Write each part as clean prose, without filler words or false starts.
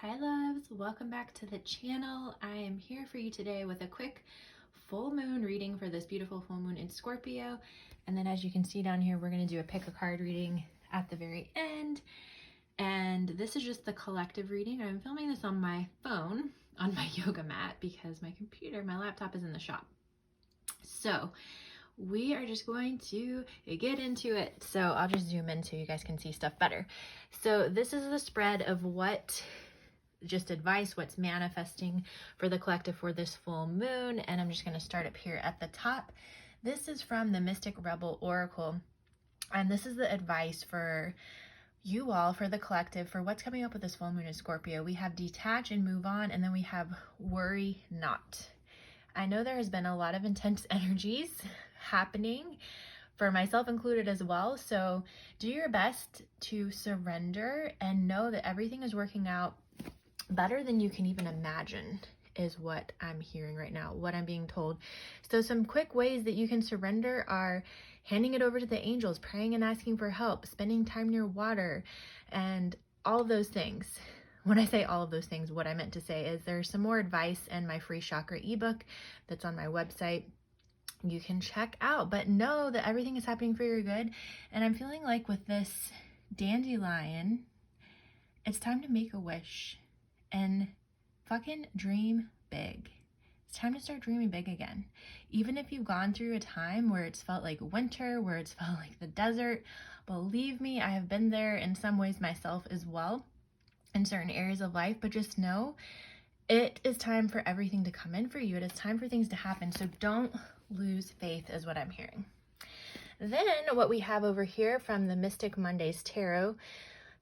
Hi loves, welcome back to the channel. I am here for you today with a quick full moon reading for this beautiful full moon in Scorpio. And then as you can see down here, we're going to do a pick a card reading at the very end. And this is just the collective reading. I'm filming this on my phone, on my yoga mat, because my computer, my laptop is in the shop. So we are just going to get into it. So I'll just zoom in so you guys can see stuff better. So this is the spread of what just advice, what's manifesting for the collective for this full moon. And I'm just going to start up here at the top. This is from the Mystic Rebel Oracle. And this is the advice for you all, for the collective, for what's coming up with this full moon in Scorpio. We have detach and move on, and then we have worry not. I know there has been a lot of intense energies happening, for myself included as well. So do your best to surrender and know that everything is working out better than you can even imagine, is what I'm hearing right now, what I'm being told. So some quick ways that you can surrender are handing it over to the angels, praying and asking for help, spending time near water, and all of those things. When I say all of those things, what I meant to say is there's some more advice in my free chakra ebook that's on my website you can check out. But know that everything is happening for your good. And I'm feeling like with this dandelion, it's time to make a wish and fucking dream big. It's time to start dreaming big again. Even if you've gone through a time where it's felt like winter, where it's felt like the desert, believe me, I have been there in some ways myself as well in certain areas of life. But just know it is time for everything to come in for you. It is time for things to happen. So don't lose faith, is what I'm hearing. Then what we have over here from the Mystic Mondays Tarot,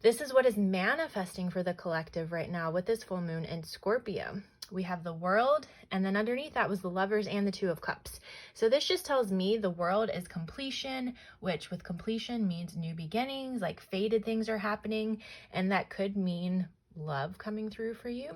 this is what is manifesting for the collective right now with this full moon in Scorpio. We have the World, and then underneath that was the Lovers and the Two of Cups. So this just tells me the World is completion, which with completion means new beginnings, like faded things are happening, and that could mean love coming through for you.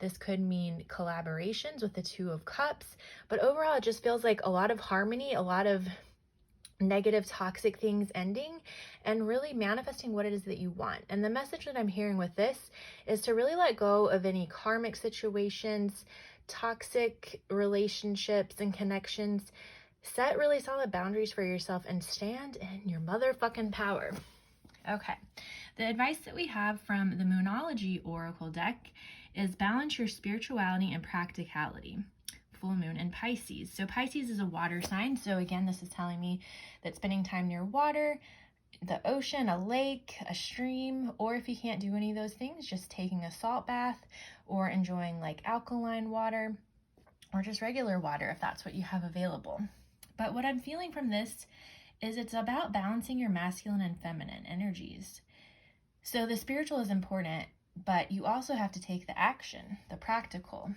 This could mean collaborations with the Two of Cups, but overall it just feels like a lot of harmony, a lot of negative toxic things ending, and really manifesting what it is that you want. And the message that I'm hearing with this is to really let go of any karmic situations, toxic relationships and connections. Set really solid boundaries for yourself and stand in your motherfucking power. Okay, the advice that we have from the Moonology Oracle deck is balance your spirituality and practicality. Full moon in Pisces. So Pisces is a water sign. So again, this is telling me that spending time near water, the ocean, a lake, a stream, or if you can't do any of those things, just taking a salt bath or enjoying like alkaline water or just regular water if that's what you have available. But what I'm feeling from this is it's about balancing your masculine and feminine energies. So the spiritual is important, but you also have to take the action, the practical,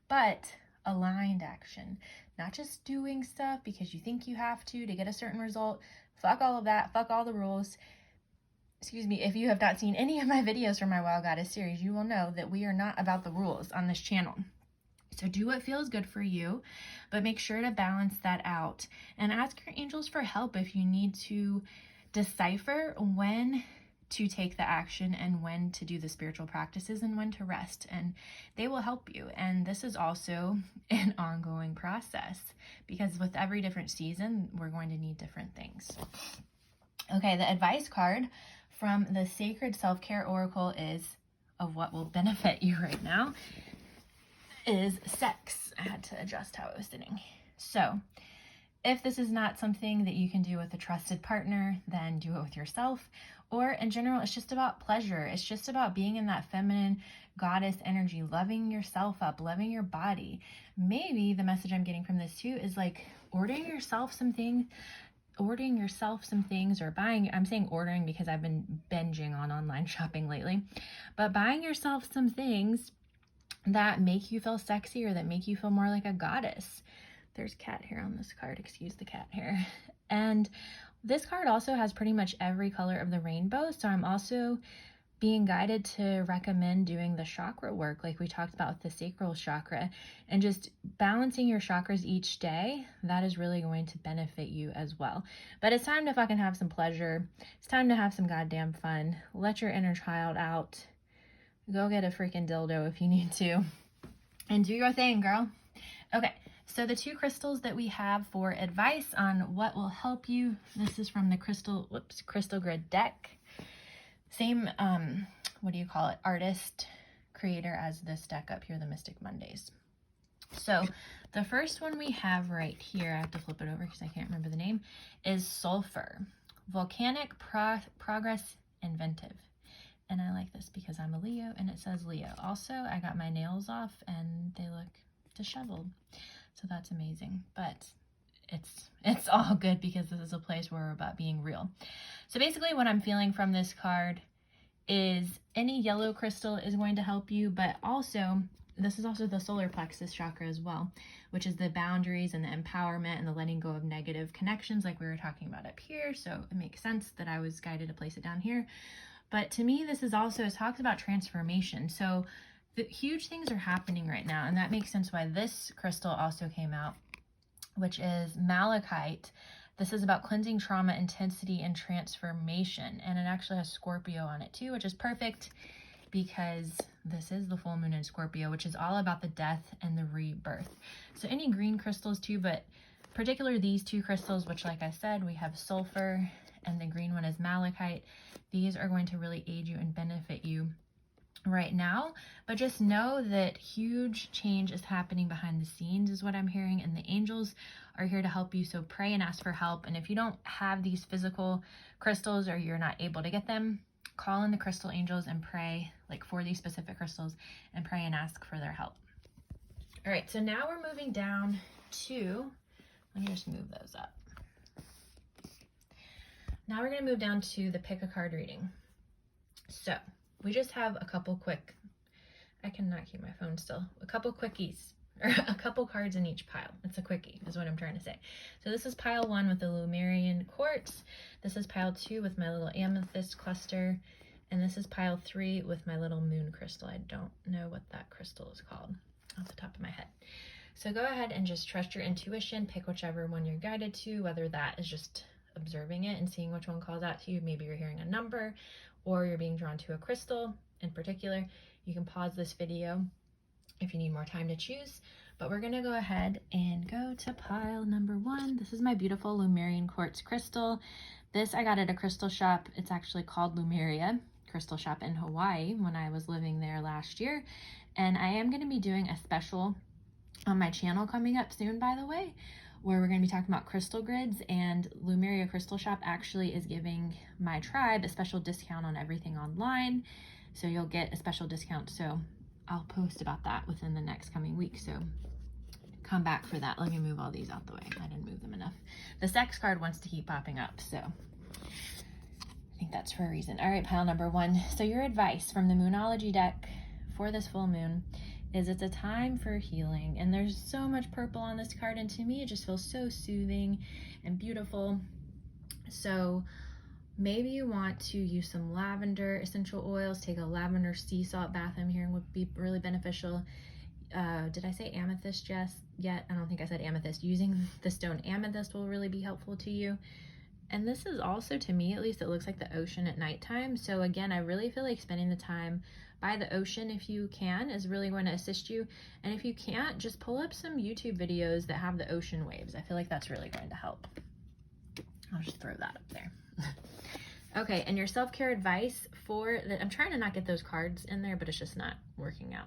but aligned action, not just doing stuff because you think you have to get a certain result. Fuck all of that. Fuck all the rules. Excuse me. If you have not seen any of my videos from my Wild Goddess series, you will know that we are not about the rules on this channel. So do what feels good for you, but make sure to balance that out and ask your angels for help if you need to decipher when to take the action and when to do the spiritual practices and when to rest, and they will help you. And this is also an ongoing process because with every different season, we're going to need different things. Okay, the advice card from the Sacred Self-Care Oracle is of what will benefit you right now is sex. I had to adjust how it was sitting. So if this is not something that you can do with a trusted partner, then do it with yourself. Or in general, it's just about pleasure. It's just about being in that feminine goddess energy, loving yourself up, loving your body. Maybe the message I'm getting from this too is like ordering yourself some things, or buying, I'm saying ordering because I've been binging on online shopping lately, but buying yourself some things that make you feel sexy or that make you feel more like a goddess. There's cat hair on this card, excuse the cat hair. And this card also has pretty much every color of the rainbow. So I'm also being guided to recommend doing the chakra work like we talked about with the sacral chakra and just balancing your chakras each day. That is really going to benefit you as well. But it's time to fucking have some pleasure. It's time to have some goddamn fun. Let your inner child out. Go get a freaking dildo if you need to and do your thing, girl. Okay, so the 2 crystals that we have for advice on what will help you, this is from the crystal grid deck. Same, what do you call it, artist, creator as this deck up here, the Mystic Mondays. So the first one we have right here, I have to flip it over because I can't remember the name, is Sulfur, Volcanic Progress Inventive. And I like this because I'm a Leo and it says Leo. Also, I got my nails off and they look disheveled. So that's amazing. But it's all good because this is a place where we're about being real. So basically what I'm feeling from this card is any yellow crystal is going to help you, but also this is also the solar plexus chakra as well, which is the boundaries and the empowerment and the letting go of negative connections like we were talking about up here. So it makes sense that I was guided to place it down here. But to me, this is also, it talks about transformation. So the huge things are happening right now, and that makes sense why this crystal also came out, which is malachite. This is about cleansing trauma, intensity, and transformation. And it actually has Scorpio on it too, which is perfect because this is the full moon in Scorpio, which is all about the death and the rebirth. So any green crystals too, but particularly these 2 crystals, which like I said, we have sulfur and the green one is malachite. These are going to really aid you and benefit you right now, but just know that huge change is happening behind the scenes is what I'm hearing, and the angels are here to help you. So pray and ask for help. And if you don't have these physical crystals or you're not able to get them, call in the crystal angels and pray like for these specific crystals and pray and ask for their help. All right, so now we're moving down to, let me just move those up. Now we're going to move down to the pick a card reading. So we just have a couple quick, I cannot keep my phone still, a couple quickies, or a couple cards in each pile. It's a quickie is what I'm trying to say. So this is pile 1 with the Lemurian quartz. This is pile 2 with my little amethyst cluster. And this is pile 3 with my little moon crystal. I don't know what that crystal is called off the top of my head. So go ahead and just trust your intuition, pick whichever one you're guided to, whether that is just observing it and seeing which one calls out to you. Maybe you're hearing a number or you're being drawn to a crystal in particular. You can pause this video if you need more time to choose, but we're going to go ahead and go to pile number 1. This is my beautiful Lemurian quartz crystal. This I got at a crystal shop. It's actually called Lemuria Crystal Shop in Hawaii when I was living there last year. And I am going to be doing a special on my channel coming up soon, by the way, where we're going to be talking about crystal grids, and Lemuria Crystal Shop actually is giving my tribe a special discount on everything online. So you'll get a special discount. So I'll post about that within the next coming week. So come back for that. Let me move all these out the way. I didn't move them enough. The sex card wants to keep popping up. So I think that's for a reason. All right, pile number 1. So your advice from the Moonology deck for this full moon is it's a time for healing. And there's so much purple on this card, and to me it just feels so soothing and beautiful. So maybe you want to use some lavender essential oils. Take a lavender sea salt bath I'm hearing would be really beneficial. Did I say amethyst yet? I don't think I said amethyst. Using the stone amethyst will really be helpful to you. And this is also, to me at least, it looks like the ocean at nighttime. So again, I really feel like spending the time by the ocean, if you can, is really going to assist you. And if you can't, just pull up some YouTube videos that have the ocean waves. I feel like that's really going to help. I'll just throw that up there. Okay, and your self-care advice for the, I'm trying to not get those cards in there, but it's just not working out.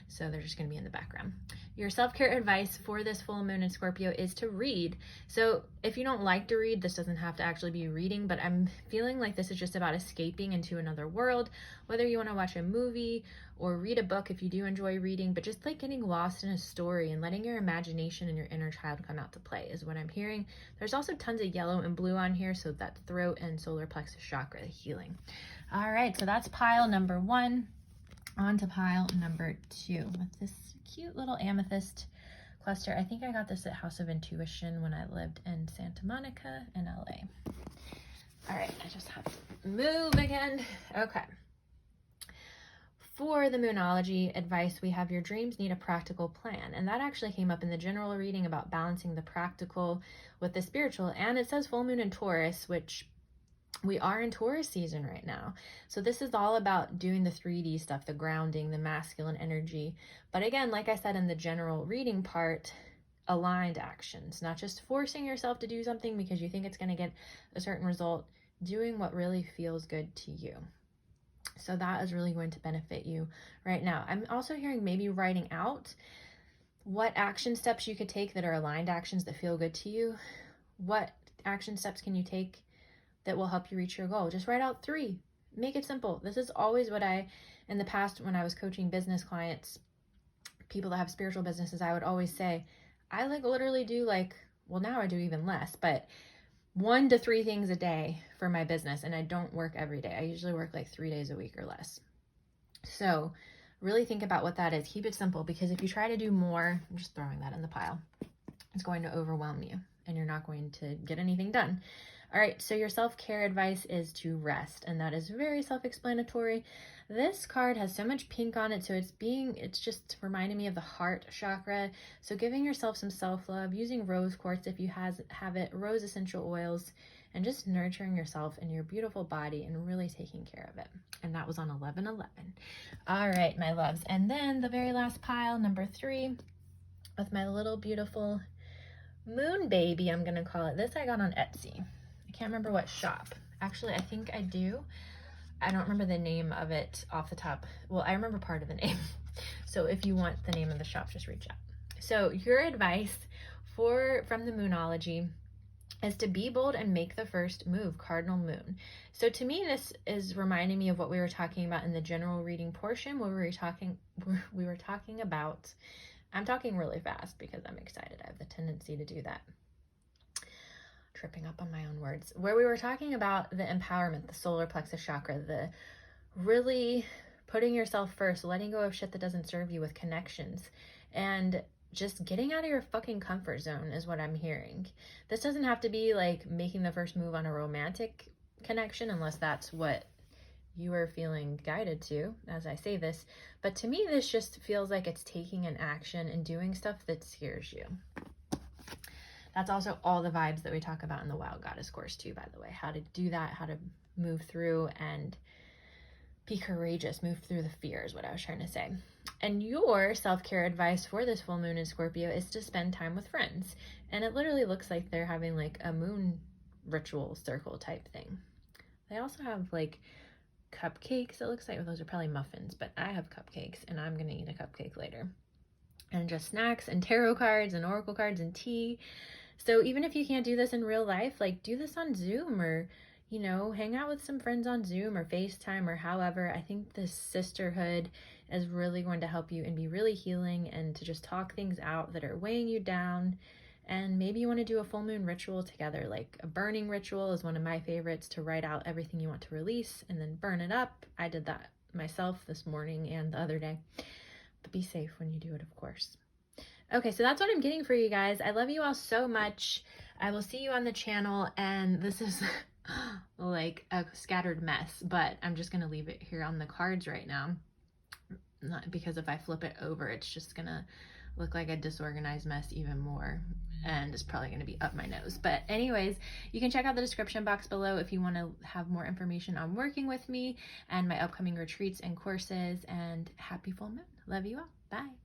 So they're just going to be in the background. Your self-care advice for this full moon in Scorpio is to read. So if you don't like to read, this doesn't have to actually be reading, but I'm feeling like this is just about escaping into another world, whether you want to watch a movie or read a book if you do enjoy reading, but just like getting lost in a story and letting your imagination and your inner child come out to play is what I'm hearing. There's also tons of yellow and blue on here, so that's throat and solar plexus chakra, the healing. All right, so that's pile number 1. On to pile number 2 with this cute little amethyst cluster. I think I got this at House of Intuition when I lived in Santa Monica in LA. All right, I just have to move again. Okay. For the Moonology advice, we have your dreams need a practical plan. And that actually came up in the general reading about balancing the practical with the spiritual. And it says full moon in Taurus, which we are in Taurus season right now. So this is all about doing the 3D stuff, the grounding, the masculine energy. But again, like I said in the general reading part, aligned actions, not just forcing yourself to do something because you think it's going to get a certain result, doing what really feels good to you. So that is really going to benefit you right now. I'm also hearing maybe writing out what action steps you could take that are aligned actions that feel good to you. What action steps can you take that will help you reach your goal? Just write out 3. Make it simple. This is always what in the past, when I was coaching business clients, people that have spiritual businesses, I would always say, I literally do well, now I do even less, but 1 to 3 things a day for my business. And I don't work every day. I usually work 3 days a week or less. So really think about what that is. Keep it simple, because if you try to do more, I'm just throwing that in the pile, it's going to overwhelm you and you're not going to get anything done. All right, so your self-care advice is to rest, and that is very self-explanatory. This card has so much pink on it, so it's just reminding me of the heart chakra. So giving yourself some self-love, using rose quartz if you have it, rose essential oils, and just nurturing yourself and your beautiful body and really taking care of it. And that was on 11/11. All right, my loves. And then the very last pile, number 3, with my little beautiful moon baby, I'm going to call it. This I got on Etsy. I can't remember what shop. Actually, I think I do. I don't remember the name of it off the top. Well, I remember part of the name. So if you want the name of the shop, just reach out. So your advice from the Moonology is to be bold and make the first move, cardinal moon. So to me, this is reminding me of what we were talking about in the general reading portion, where we were talking about, I'm talking really fast because I'm excited. I have the tendency to do that. Tripping up on my own words, where we were talking about the empowerment, the solar plexus chakra, the really putting yourself first, letting go of shit that doesn't serve you with connections, and just getting out of your fucking comfort zone is what I'm hearing. This doesn't have to be making the first move on a romantic connection, unless that's what you are feeling guided to as I say this. But to me, this just feels like it's taking an action and doing stuff that scares you. That's also all the vibes that we talk about in the Wild Goddess course too, by the way. How to do that, how to move through and be courageous, move through the fear is what I was trying to say. And your self-care advice for this full moon in Scorpio is to spend time with friends. And it literally looks like they're having a moon ritual circle type thing. They also have cupcakes, it looks like. Those are probably muffins, but I have cupcakes and I'm going to eat a cupcake later. And just snacks and tarot cards and oracle cards and tea. So even if you can't do this in real life, do this on Zoom, or, hang out with some friends on Zoom or FaceTime or however. I think this sisterhood is really going to help you and be really healing, and to just talk things out that are weighing you down. And maybe you want to do a full moon ritual together, a burning ritual is one of my favorites, to write out everything you want to release and then burn it up. I did that myself this morning and the other day. But be safe when you do it, of course. Okay, so that's what I'm getting for you guys. I love you all so much. I will see you on the channel, and this is a scattered mess, but I'm just going to leave it here on the cards right now. Not because if I flip it over, it's just going to look like a disorganized mess even more, and it's probably going to be up my nose. But anyways, you can check out the description box below if you want to have more information on working with me and my upcoming retreats and courses. And happy full moon. Love you all. Bye.